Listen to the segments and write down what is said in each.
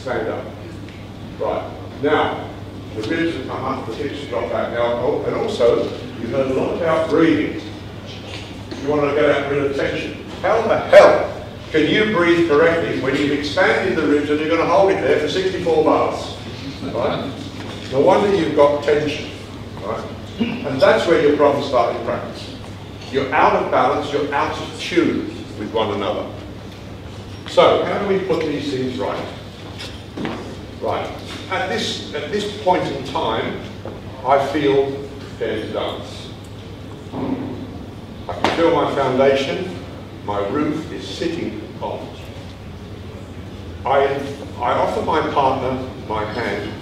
stand up. Right. Now, the ribs have come up, the hips drop back. Now, oh, and also, you heard a lot about breathing. You want to get out rid of tension. How the hell can you breathe correctly when you've expanded the ribs and you're going to hold it there for 64 bars? Right? No wonder you've got tension. Right? And that's where your problems start in practice. You're out of balance, you're out of tune with one another. So, how do we put these things right? Right. At this point in time, I feel prepared to dance. I can feel my foundation, my roof is sitting on. I offer my partner my hand,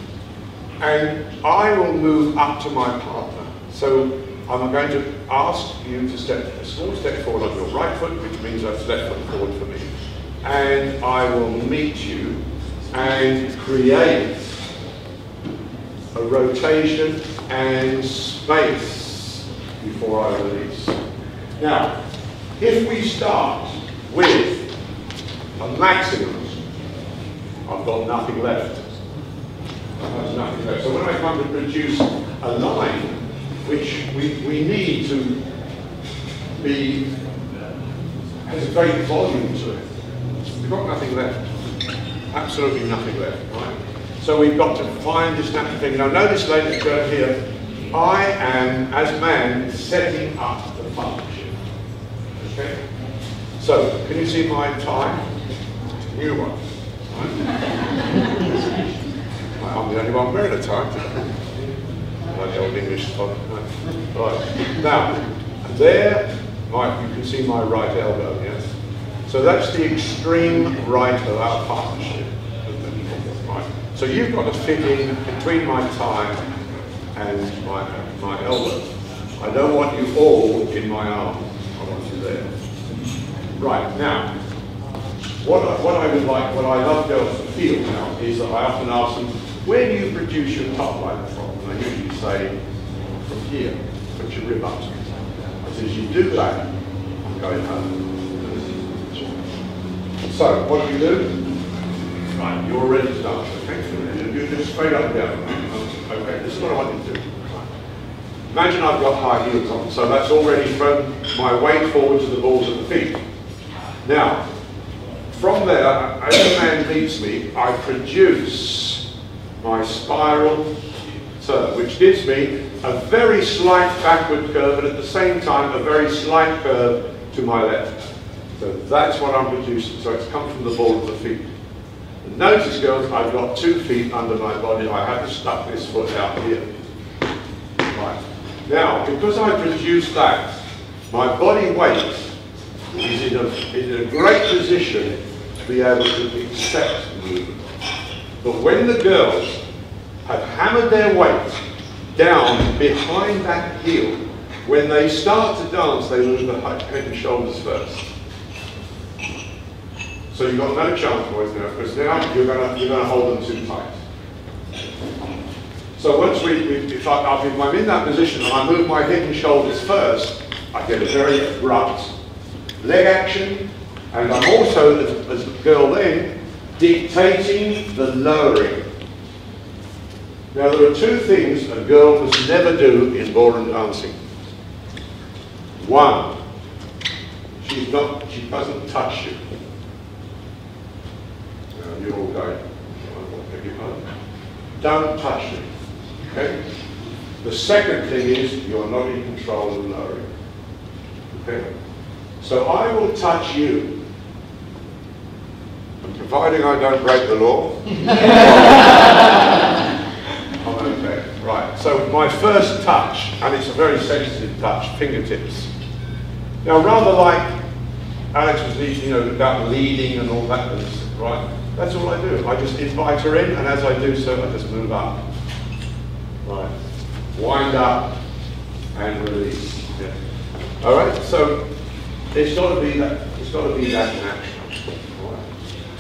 and I will move up to my partner. So I'm going to ask you to step a small step forward on your right foot, which means that's left foot forward for me. And I will meet you and create a rotation and space before I release. Now, if we start with a maximum, I've got nothing left. There's nothing left. So when I come to produce a line, which we need to be, has a great volume to it, we've got nothing left. Absolutely nothing left, right? So we've got to find this natural thing. Now notice, ladies and gentlemen, here, I am, as man, setting up the partnership. Okay? So, can you see my tie? New one. Right? I'm the only one wearing a tie today. Like the old English spot. Right. Now, there, you can see my right elbow, yes? So that's the extreme right of our partnership. Right. So you've got to fit in between my thigh and my elbow. I don't want you all in my arm. I want you there. Right, now, what I would like, what I love girls to feel now is that I often ask them, where do you produce your top line from? And I usually say, from here, put your rib up. I say, as you do that, I'm going home. So, what do you do? Right, you're ready to dance, okay? You just straight up and down. Okay, this is what I want you to do. Imagine I've got high heels on, so that's already thrown my weight forward to the balls of the feet. Now, from there, as the man meets me, I produce my spiral turn, which gives me a very slight backward curve, and at the same time, a very slight curve to my left. So that's what I'm producing. So it's come from the ball of the feet. And notice, girls, I've got 2 feet under my body. I haven't stuck this foot out here. Right. Now, because I produced that, my body weight is in a great position to be able to accept the movement. But when the girls have hammered their weight down behind that heel, when they start to dance, they move the head and shoulders first. So you've got no chance, boys, now, because now you're going to hold them too tight. So once if I'm in that position and I move my head and shoulders first, I get a very abrupt leg action, and I'm also, as the girl then, dictating the lowering. Now there are 2 things a girl must never do in ballroom dancing. 1, she doesn't touch you. You're all going, don't touch me, okay? The second thing is you're not in control of the lowering, okay? So I will touch you, and providing I don't break the law, I'm okay. Right, so my first touch, and it's a very sensitive touch, fingertips. Now rather like Alex was leading, about leading and all that, right? That's all I do. I just invite her in, and as I do so, I just move up. Right. Wind up and release. Yeah. All right. So it's got to be that. It's got to be that in action. All right.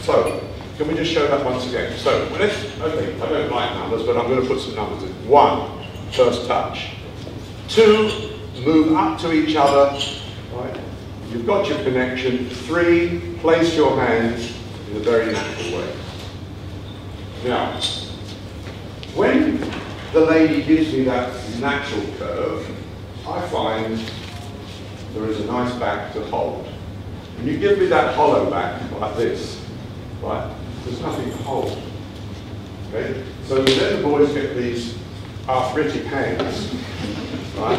So can we just show that once again? So okay. I don't like numbers, but I'm going to put some numbers in. 1, first touch. 2, move up to each other. Right. You've got your connection. 3, place your hands in a very natural way. Now, when the lady gives me that natural curve, I find there is a nice back to hold. When you give me that hollow back like this, right, there's nothing to hold. Okay? So then the boys get these arthritic hands, right?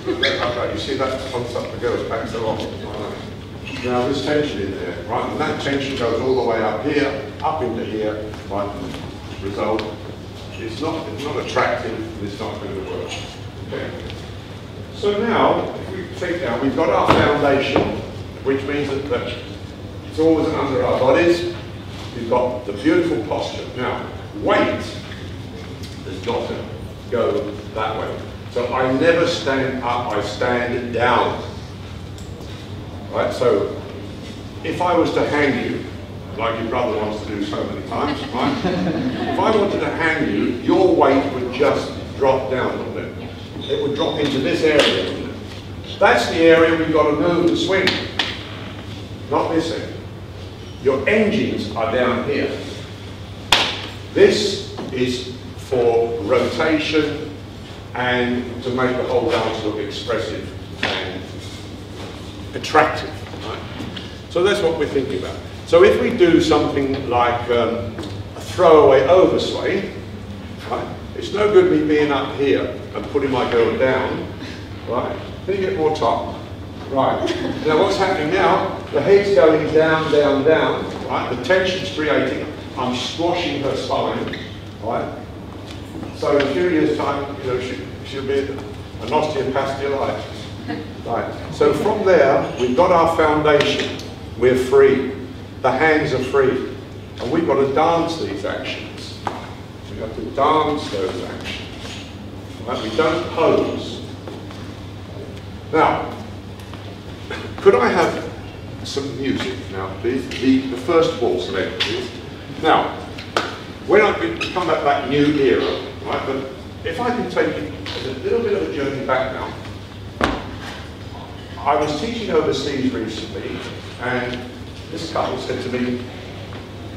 Okay, you see that pumps up the girl's back so often. Now there's tension in there, right? And that tension goes all the way up here, up into here, right? Result, it's not attractive, and it's not going to work. Okay. So now, if we take down, we've got our foundation, which means that it's always under our bodies. We've got the beautiful posture. Now, weight has got to go that way. So I never stand up, I stand down. Right, so if I was to hang you, like your brother wants to do so many times, right? If I wanted to hang you, your weight would just drop down, wouldn't it? It would drop into this area, wouldn't it? That's the area we've got to move and swing, not this area. Your engines are down here. This is for rotation and to make the whole dance look expressive and attractive. Right? So that's what we're thinking about. So if we do something like a throwaway oversway, right? It's no good me being up here and putting my girl down, right? Then you get more top. Right. Now what's happening now, the head's going down, down, down, right? The tension's creating, I'm squashing her spine, right? So in a few years' time, you know, she'll be an osteopath alive. Right. So from there, we've got our foundation. We're free. The hands are free. And we've got to dance these actions. We have to dance those actions. Right? We don't pose. Now, could I have some music now, please? The first waltz then, please. Now, when I come back that new era, right? But if I can take you as a little bit of a journey back now. I was teaching overseas recently, and this couple said to me,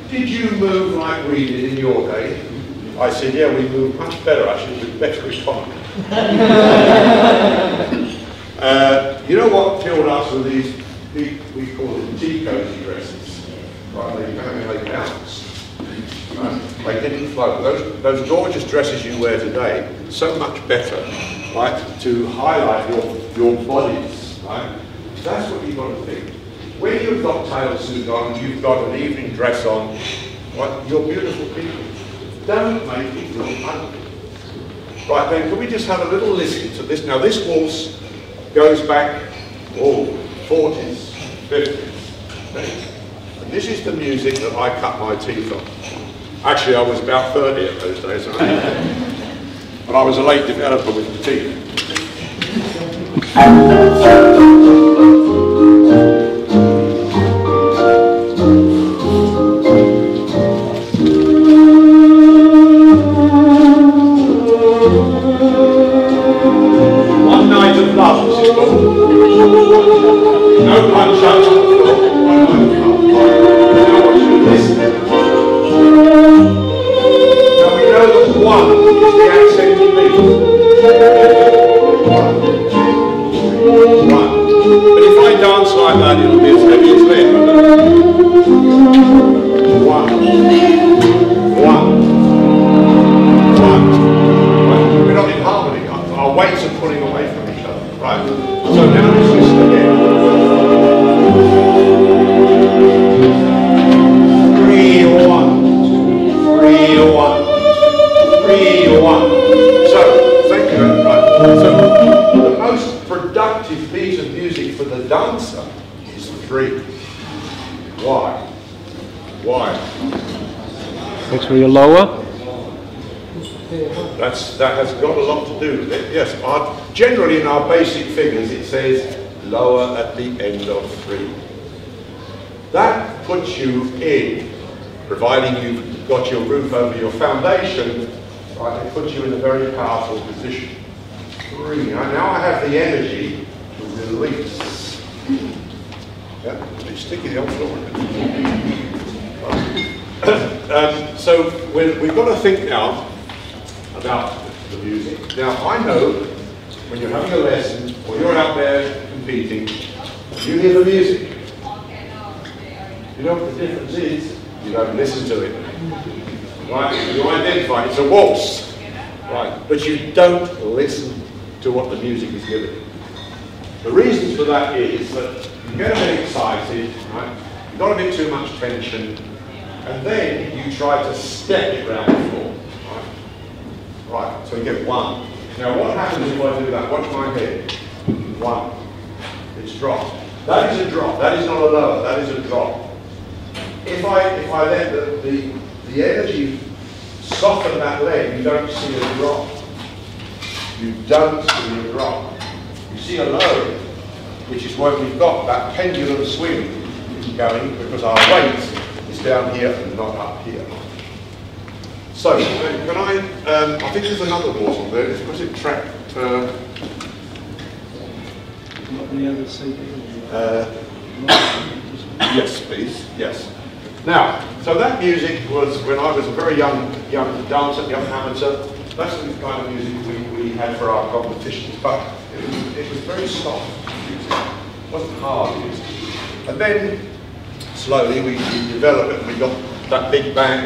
"Did you move like we did in your day?" I said, "Yeah, we moved much better, actually, with better economy." You know what filled us with these, we call them tea-cozy dresses, right? They bounce. Right? They didn't float. Those gorgeous dresses you wear today, so much better, right? To highlight your bodies, right? That's what you've got to think. When you've got tail suit on, you've got an evening dress on, right? You're beautiful people. Don't make it look ugly. Right then, can we just have a little listen to this? Now this waltz goes back, 40s, 50s. Okay? And this is the music that I cut my teeth on. Actually, I was about 30 at those days, but I was a late developer with the teeth. One night of love, this is called. No punch up on the floor. One night of love. Now I want you to listen. Now we know that one is the accented beat. One. But if I dance like that, it'll be as heavy as lead. One. One. One. Right. We're not in harmony. Our weights are pulling away from each other. Right? So now let's listen again. 3, 1. 3, 1. 3, 1. So, thank you. Right. So, the most productive piece of music for the dancer is 3. Why? Why? Makes where you're lower? That has got a lot to do with it. Yes, generally in our basic figures it says lower at the end of 3. That puts you in, providing you've got your roof over your foundation, right, it puts you in a very powerful position. 3. Now I have the energy to release. Yeah, it's sticky on the floor. So we've got to think now about the music. Now I know when you're having a lesson or you're out there competing, you hear the music. You know what the difference is? You don't listen to it. Right? You identify it's a waltz. Right? But you don't listen to what the music is giving. The reason for that is that you get a bit excited, right? You've got a bit too much tension, and then you try to step it round the floor. Right, so you get one. Now what happens if I do that? Watch my head. One. It's dropped. That is a drop. That is not a lower. That is a drop. If I let the energy soften that leg, you don't see a drop. You don't see a drop. You see a lower, which is where we've got that pendulum swing going, because our weight is down here and not up here. So, can I think there's another waltz on there. Was it track? Not the other CD. Yes, please. Yes. Now, so that music was when I was a very young dancer, young amateur. That's the kind of music we had for our competitions, but it was very soft music. It wasn't hard music. And then slowly we developed it, and we got that big band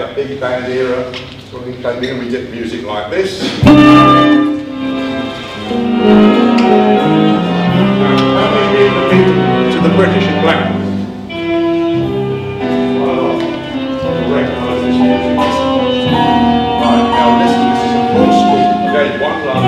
era. When we came in, we did music like this. To the British in black. Recognise this music. Right, now listen, this is a full sweep. Again, one love.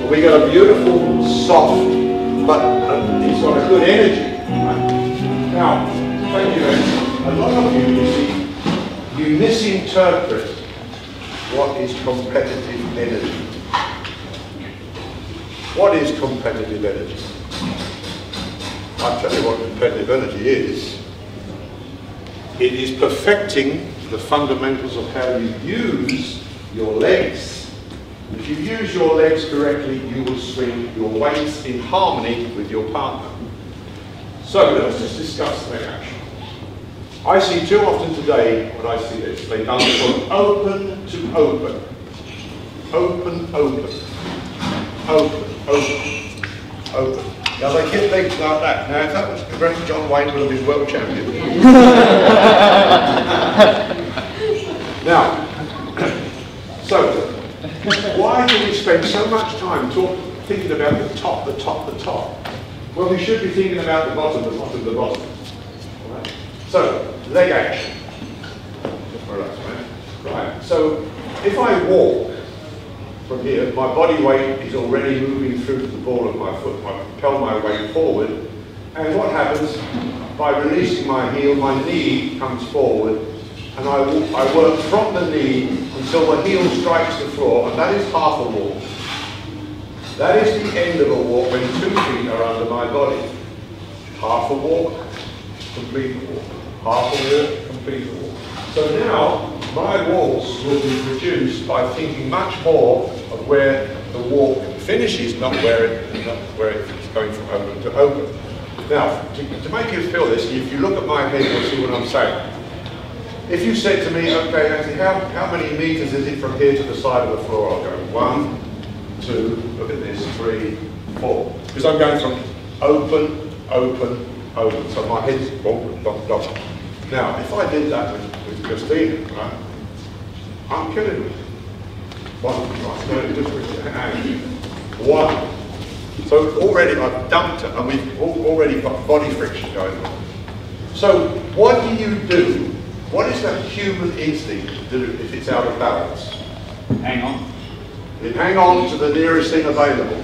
We got a beautiful, soft, but it's got a good energy. Right? Now, thank you, a lot of you see, you misinterpret what is competitive energy. What is competitive energy? I'll tell you what competitive energy is. It is perfecting the fundamentals of how you use your legs. If you use your legs correctly, you will swing your weights in harmony with your partner. So let's just discuss leg action. I see too often today when I see this, they dance from open to open. Open, open. Open, open, open. Now they hit legs like that. Now if that was correct, John Wayne would have been world champion. Now, so, why do we spend so much time thinking about the top, the top, the top? Well, we should be thinking about the bottom, the bottom, the bottom. Right. So, leg action. Relax, man. Right. So, if I walk from here, my body weight is already moving through to the ball of my foot. I propel my weight forward, and what happens? By releasing my heel, my knee comes forward, and I work from the knee until the heel strikes the floor, and that is half a walk. That is the end of a walk when 2 feet are under my body. Half a walk, complete a walk. Half a walk, complete a walk. So now, my waltz will be produced by thinking much more of where the walk finishes, not where it's going from open to open. Now, to make you feel this, if you look at my head, you'll see what I'm saying. If you said to me, okay, Anthony, how many meters is it from here to the side of the floor? I'll go 1, 2, look at this, 3, 4. Because I'm going from open, open, open. So my head's boom, dot, dot. Now, if I did that with Christina, right, I'm killing it. 1, right, just 1. So already I've dumped it, and we've already got body friction going on. So what do you do? What is that human instinct to do if it's out of balance? Hang on. You hang on to the nearest thing available.